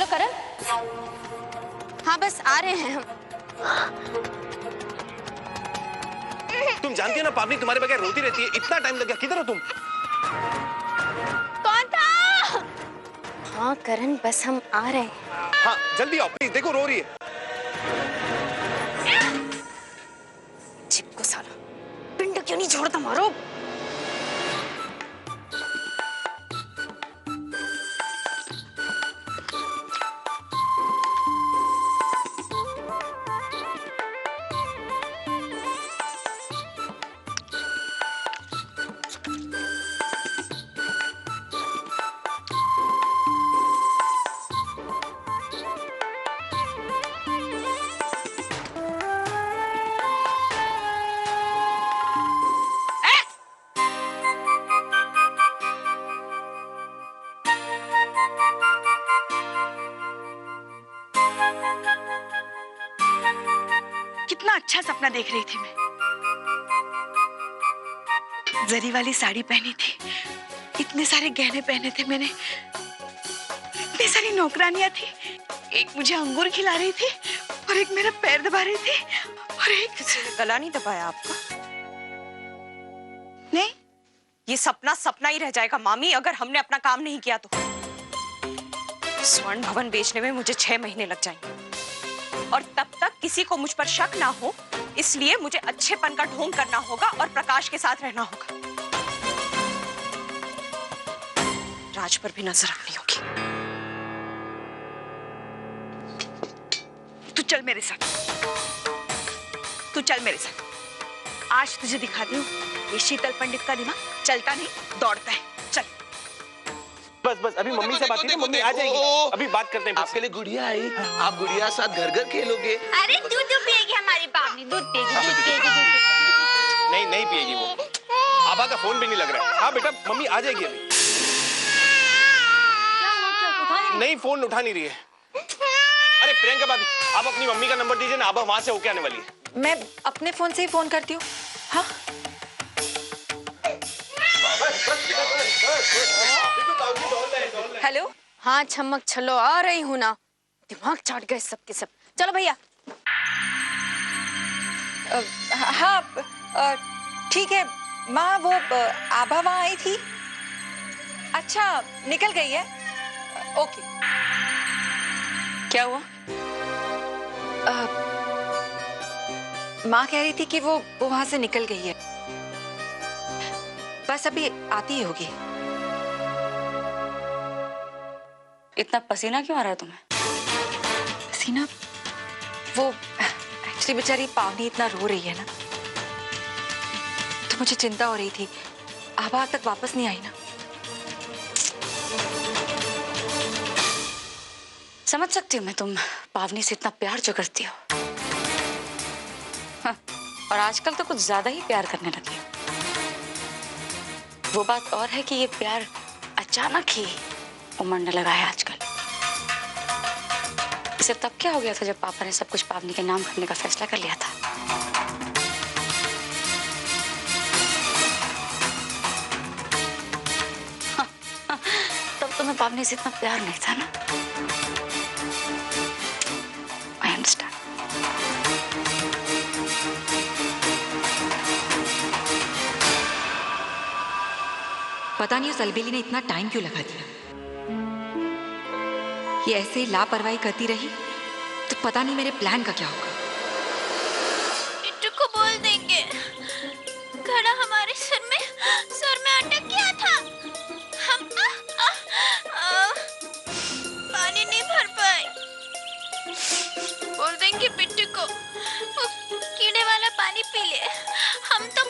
करण? हाँ बस आ रहे हैं हम। तुम जानती हो ना पावनी तुम्हारे बगैर रोती रहती है। इतना टाइम लग गया, किधर हो तुम? कौन था? हाँ करण बस हम आ रहे हैं। हाँ जल्दी आओ प्लीज, देखो रो रही है। चिपको साला, पिंड क्यों नहीं छोड़ता मारो। कितना अच्छा सपना देख रही थी मैं। जरी वाली साड़ी पहनी थी, इतने सारे गहने पहने थे मैंने, इतनी सारी नौकरानियां थी। एक मुझे अंगूर खिला रही थी और एक मेरा पैर दबा रही थी और एक किसी ने गला नहीं दबाया आपका? नहीं। ये सपना सपना ही रह जाएगा मामी, अगर हमने अपना काम नहीं किया तो। स्वर्ण भवन बेचने में मुझे 6 महीने लग जाएंगे और तब तक किसी को मुझ पर शक ना हो, इसलिए मुझे अच्छेपन का ढोंग करना होगा और प्रकाश के साथ रहना होगा। राज पर भी नजर रखनी होगी। तू चल मेरे साथ, तू चल मेरे साथ। आज तुझे दिखाती हूँ ये शीतल पंडित का दिमाग चलता नहीं दौड़ता है। चल। बस बस अभी मम्मी से बात की, मम्मी आ जाएगी, अभी बात करते हैं। आपके लिए गुड़िया आई, आप गुड़िया साथ घर घर खेलोगे। अरे दूध पिएगी हमारी पावनी, दूध पिएगी। नहीं नहीं पिएगी वो। आभा का फोन भी नहीं लग रहा है। हाँ बेटा मम्मी आ जाएगी अभी। नहीं फोन उठा नहीं रही है। अरे प्रियंका भाभी आप अपनी मम्मी का नंबर दीजिए ना, आभा वहां से होके आने वाली है। मैं अपने फोन से ही फोन करती हूँ। हाँ हेलो। हाँ छमक छलो आ रही हूँ ना, दिमाग चाट गए सबके सब। चलो भैया। हाँ ठीक है माँ, वो आभा वहाँ आई थी। अच्छा निकल गई है। ओके। क्या हुआ? माँ कह रही थी कि वो वहां से निकल गई है, बस अभी आती ही होगी। इतना पसीना क्यों आ रहा है तुम्हें? पसीना? वो एक्चुअली बेचारी पावनी इतना रो रही है ना, तो मुझे चिंता हो रही थी। आभा तक वापस नहीं आई ना। समझ सकती हूँ मैं तुम पावनी से इतना प्यार जो करती हो। हाँ, और आजकल तो कुछ ज्यादा ही प्यार करने लगी हो। वो बात और है कि ये प्यार अचानक ही उमड़ने लगा है आजकल। इसे तब क्या हो गया था जब पापा ने सब कुछ पावनी के नाम करने का फैसला कर लिया था। हाँ, हाँ, तब तुम्हें पावनी से इतना प्यार नहीं था ना। I understand. पता नहीं उस अलबेली ने इतना टाइम क्यों लगा दिया। ये ऐसे ही लापरवाही करती रही तो पता नहीं मेरे प्लान का क्या होगा। टिट्टू को बोल देंगे घड़ा हमारे सर में अटक गया था। हम पानी नहीं भर पाए। बोल देंगे पिट्टू को वो कीड़े वाला पानी पी ले। हम तो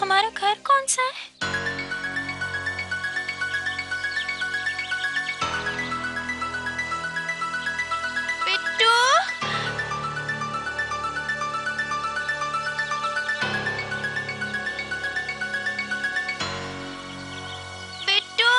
हमारा घर कौन सा है? पिट्टू पिट्टू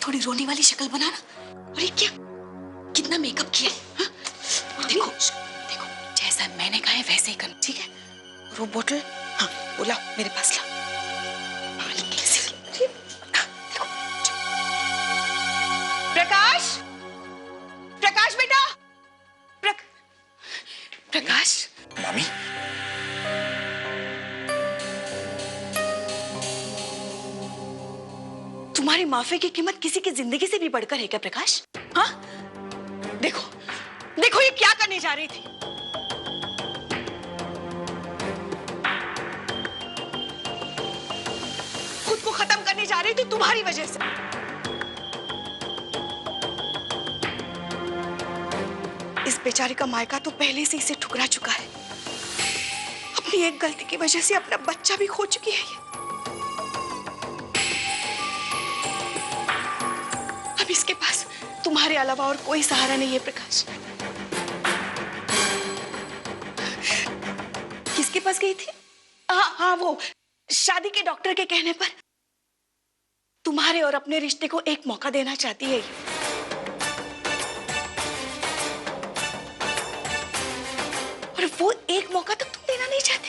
थोड़ी रोने वाली शक्ल बनाना। और ये क्या, कितना मेकअप किया है, हाँ? देखो देखो, जैसा मैंने कहा है वैसे ही करना, ठीक है? और वो बोतल, हाँ वो लाओ, मेरे पास लाओ। प्रकाश, प्रकाश बेटा, प्रकाश। मामी, तुम्हारी माफी की कीमत किसी की जिंदगी से भी बढ़कर है क्या प्रकाश? हाँ, देखो देखो ये क्या करने जा रही थी। खुद को खत्म करने जा रही थी तुम्हारी वजह से। इस बेचारी का मायका तो पहले से इसे ठुकरा चुका है। अपनी एक गलती की वजह से अपना बच्चा भी खो चुकी है ये। अब इसके पास तुम्हारे अलावा और कोई सहारा नहीं है प्रकाश। किसके पास गई थी? हाँ हाँ, वो शादी के डॉक्टर के कहने पर तुम्हारे और अपने रिश्ते को एक मौका देना चाहती है ये। और वो एक मौका तक तुम देना नहीं चाहते।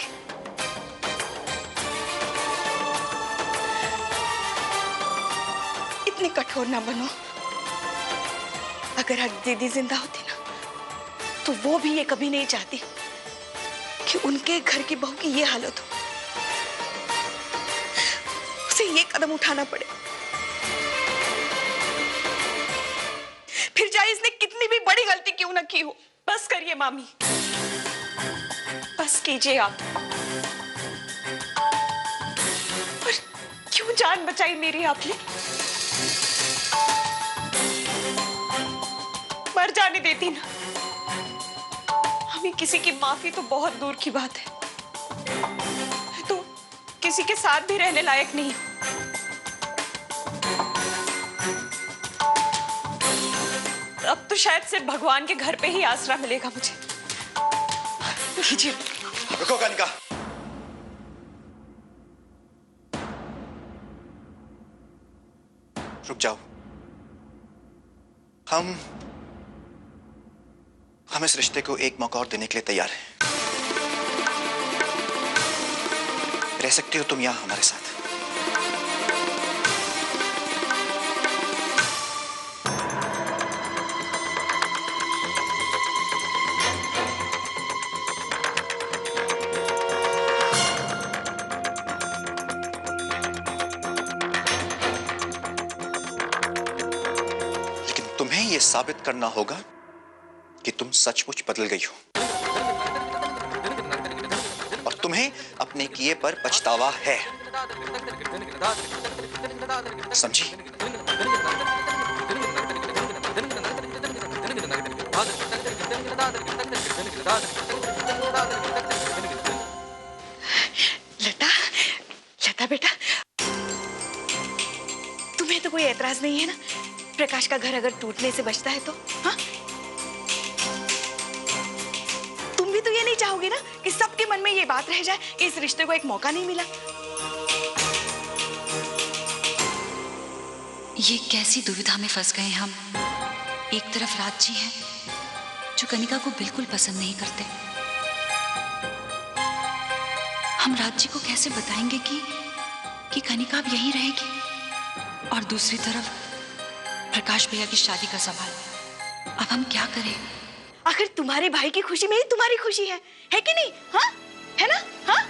इतनी कठोर ना बनो। अगर आज दीदी जिंदा होती ना, तो वो भी ये कभी नहीं चाहती कि उनके घर की बहू की ये हालत हो, उसे ये कदम उठाना पड़े। फिर चाहे इसने कितनी भी बड़ी गलती क्यों ना की हो। बस करिए मामी, बस कीजिए आप। और क्यों जान बचाई मेरी आपने? मर जाने देती ना। हमें किसी की माफी तो बहुत दूर की बात है, तो किसी के साथ भी रहने लायक नहीं। अब तो शायद सिर्फ भगवान के घर पे ही आसरा मिलेगा मुझे। लीजिए। रुको कनिका, रुक जाओ। हम इस रिश्ते को एक मौका और देने के लिए तैयार हैं। रह सकती हो तुम यहां हमारे साथ। लेकिन तुम्हें यह साबित करना होगा कि तुम सचमुच बदल गई हो और तुम्हें अपने किए पर पछतावा है, समझी? लता, लता बेटा, तुम्हें तो कोई एतराज नहीं है ना प्रकाश का घर अगर टूटने से बचता है तो? हाँ, चाहोगे ना कि सबके मन में ये बात रह जाए कि इस रिश्ते को एक मौका नहीं मिला। ये कैसी दुविधा में फंस गए हम। एक तरफ राज जी हैं जो कनिका को बिल्कुल पसंद नहीं करते। हम राज जी को कैसे बताएंगे कि कनिका अब यहीं रहेगी, और दूसरी तरफ प्रकाश भैया की शादी का सवाल। अब हम क्या करें? आखिर तुम्हारे भाई की खुशी में ही तुम्हारी खुशी है कि नहीं? हाँ, है ना? हाँ?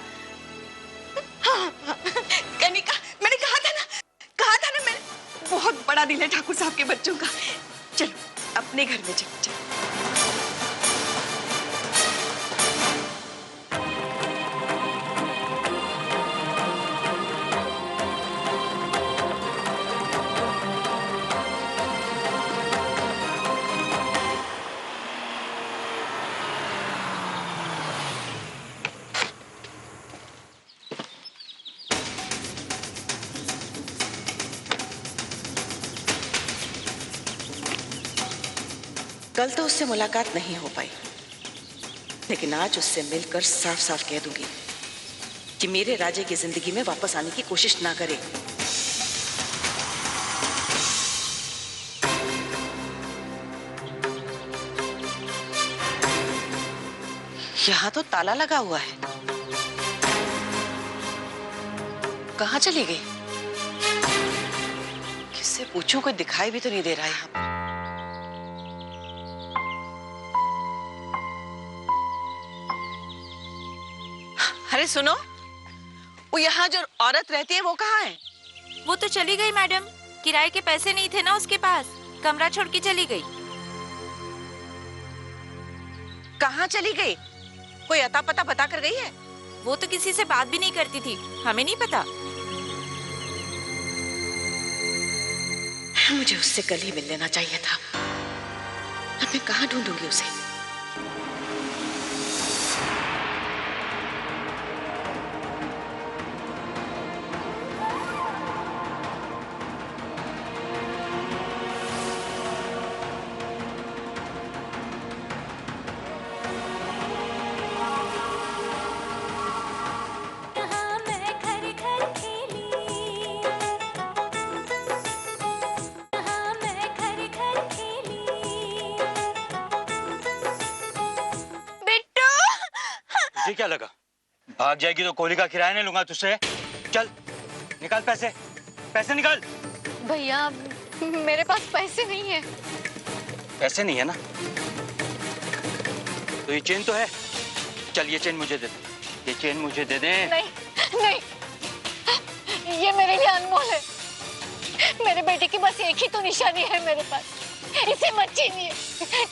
हाँ, हाँ। कनिका, मैंने कहा था ना मैंने, बहुत बड़ा दिल है ठाकुर साहब के बच्चों का। चलो अपने घर में चलो। कल तो उससे मुलाकात नहीं हो पाई, लेकिन आज उससे मिलकर साफ साफ कह दूंगी कि मेरे राजे की जिंदगी में वापस आने की कोशिश ना करे। यहाँ तो ताला लगा हुआ है। कहाँ चली गई? किससे पूछूं, कोई दिखाई भी तो नहीं दे रहा है यहाँ पर। अरे सुनो, वो यहाँ जो औरत रहती है वो कहाँ है? वो तो चली गई मैडम, किराए के पैसे नहीं थे ना उसके पास, कमरा छोड़ के चली गई। कहाँ चली गई? कोई अता पता बता कर गई है? वो तो किसी से बात भी नहीं करती थी, हमें नहीं पता। मुझे उससे कल ही मिल लेना चाहिए था। अब मैं कहाँ ढूंढूंगी उसे? तुझे क्या लगा भाग जाएगी तो कोहली का किराया नहीं लूंगा तुझसे? चल निकाल पैसे, पैसे निकाल। भैया मेरे पास पैसे नहीं है। पैसे नहीं है ना तो ये चेन तो है, चल ये चेन मुझे दे दे, ये चेन मुझे दे दे। नहीं नहीं, ये मेरे लिए अनमोल है। मेरे बेटे की बस एक ही तो निशानी है मेरे पास, इसे मत छीनिए,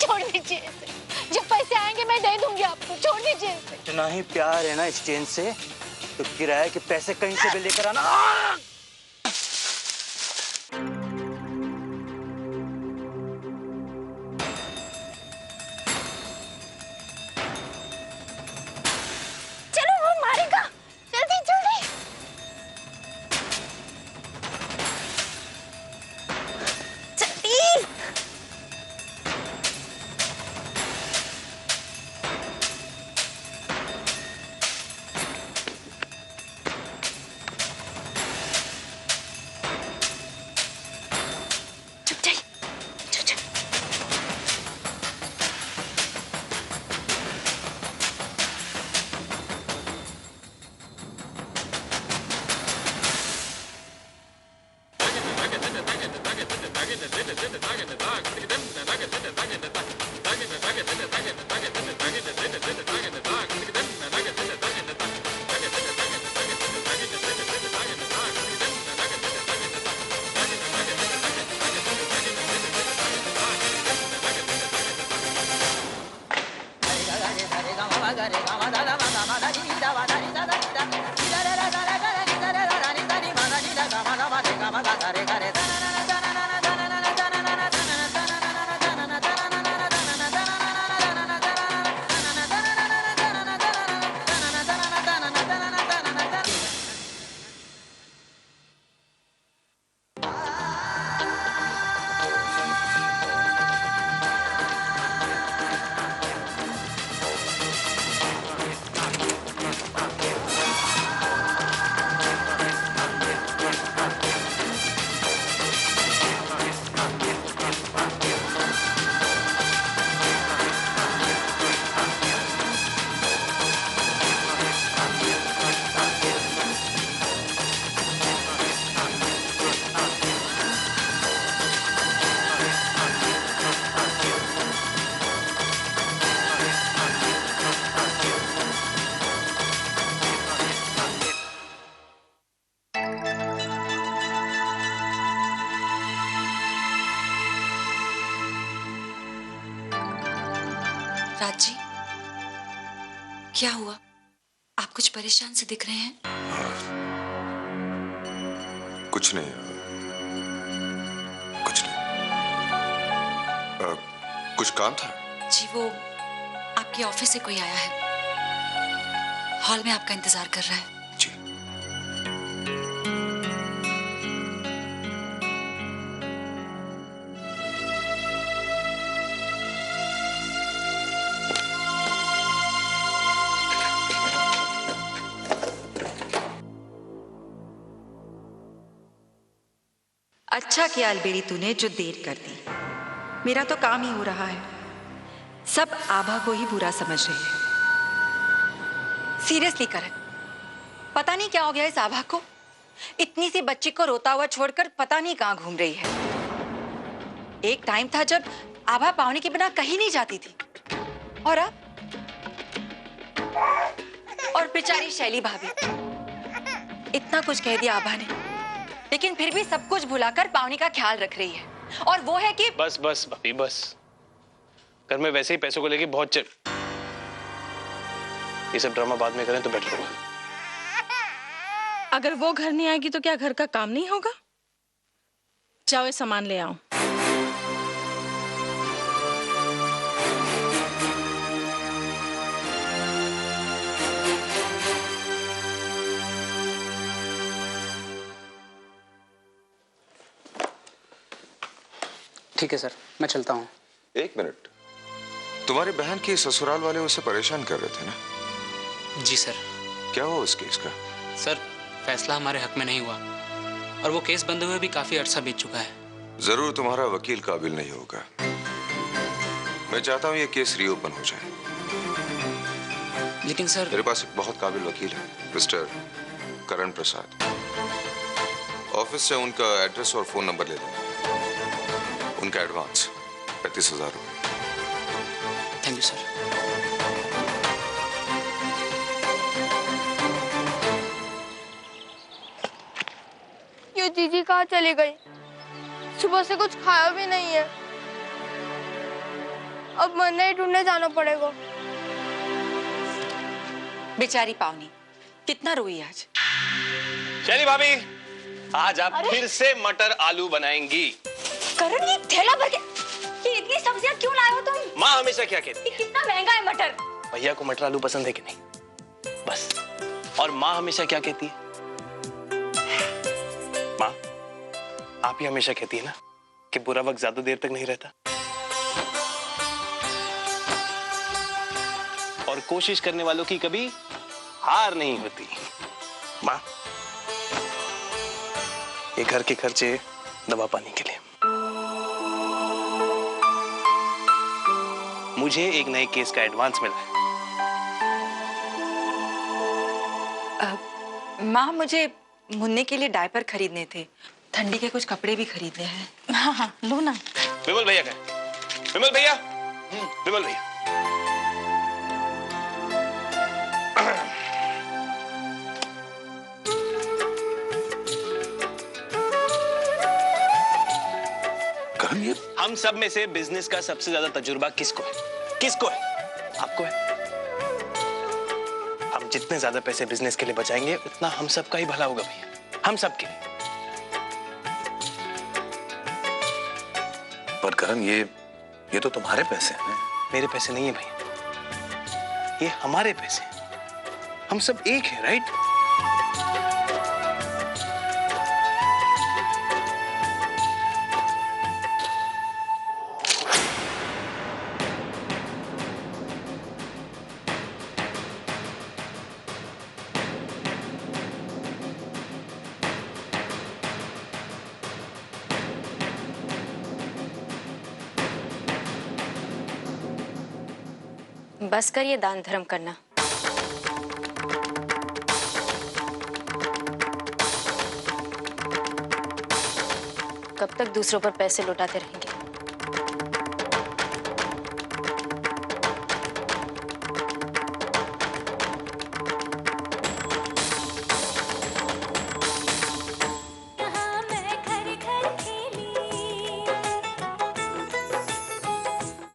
छोड़ दीजिए इसे। जब पैसे आएंगे मैं दे दूंगी आपको, छोड़ दीजिए इसे। इतना ही प्यार है ना इस चेन से तो किराए के पैसे कहीं से भी लेकर आना। चलो वो मारेगा, जल्दी जल्दी। जल्दी राज जी, क्या हुआ? आप कुछ परेशान से दिख रहे हैं। कुछ नहीं, कुछ नहीं। कुछ काम था? जी वो आपके ऑफिस से कोई आया है, हॉल में आपका इंतजार कर रहा है। जी। अच्छा किया अलबेरी तूने जो देर कर दी। मेरा तो काम ही हो रहा है। सब आभा को ही बुरा समझ रहे हैं। सीरियसली करण, पता नहीं क्या हो गया इस आभा को। इतनी सी बच्ची को रोता हुआ छोड़कर पता नहीं कहाँ घूम रही है। एक टाइम था जब आभा पावनी के बिना कहीं नहीं जाती थी, और अब और बेचारी शैली भाभी, इतना कुछ कह दिया आभा ने, लेकिन फिर भी सब कुछ भुलाकर पावनी का ख्याल रख रही है। और वो है कि बस बस भाभी बस, घर में वैसे ही पैसों को लेके बहुत ये सब ड्रामा बाद में करें तो बेटर होगा। अगर वो घर नहीं आएगी तो क्या घर का काम नहीं होगा? जाओ ये सामान ले आओ। ठीक है सर, मैं चलता हूँ। एक मिनट, तुम्हारी बहन के ससुराल वाले उसे परेशान कर रहे थे ना? जी सर। क्या हुआ उस केस का? सर, फैसला हमारे हक में नहीं हुआ और वो केस बंद हुए भी काफी अरसा बीत चुका है। जरूर तुम्हारा वकील काबिल नहीं होगा। मैं चाहता हूँ ये केस रीओपन हो जाए। लेकिन सर, मेरे पास एक बहुत काबिल वकील है, मिस्टर करण प्रसाद। ऑफिस से उनका एड्रेस और फोन नंबर ले लेना। उनका एडवांस 35,000 रुपए। Thank you sir. ये दीदी कहाँ चली गई? सुबह से कुछ खाया भी नहीं है। अब मन ही ढूंढने जाना पड़ेगा। बेचारी पावनी कितना रोई आज। शैली भाभी, आज आप फिर से मटर आलू बनाएंगी। करण, ये थैला भर के ये इतनी सब्जियां क्यों लाए हो तुम? माँ हमेशा क्या कहती है? कितना महंगा है मटर। भैया को मटर आलू पसंद है कि नहीं, बस। और माँ हमेशा क्या कहती है? माँ, आप ही हमेशा कहती है ना कि बुरा वक्त ज्यादा देर तक नहीं रहता, और कोशिश करने वालों की कभी हार नहीं होती। माँ, ये घर के खर्चे, दवा पानी के लिए मुझे एक नए केस का एडवांस मिला है। माँ, मुझे मुन्ने के लिए डायपर खरीदने थे, ठंडी के कुछ कपड़े भी खरीदने हैं। हाँ हाँ, लो ना। विमल भैया का, विमल भैया, विमल भैया। हम सब में से बिजनेस का सबसे ज्यादा तजुर्बा किसको है? किसको है? आपको है। हम जितने ज्यादा पैसे बिजनेस के लिए बचाएंगे उतना हम सबका ही भला होगा भैया, हम सबके लिए। पर करण, ये तो तुम्हारे पैसे हैं। मेरे पैसे नहीं है भैया, ये हमारे पैसे हैं। हम सब एक है, राइट? बस कर ये दान धर्म करना। कब तक दूसरों पर पैसे लुटाते रहेंगे?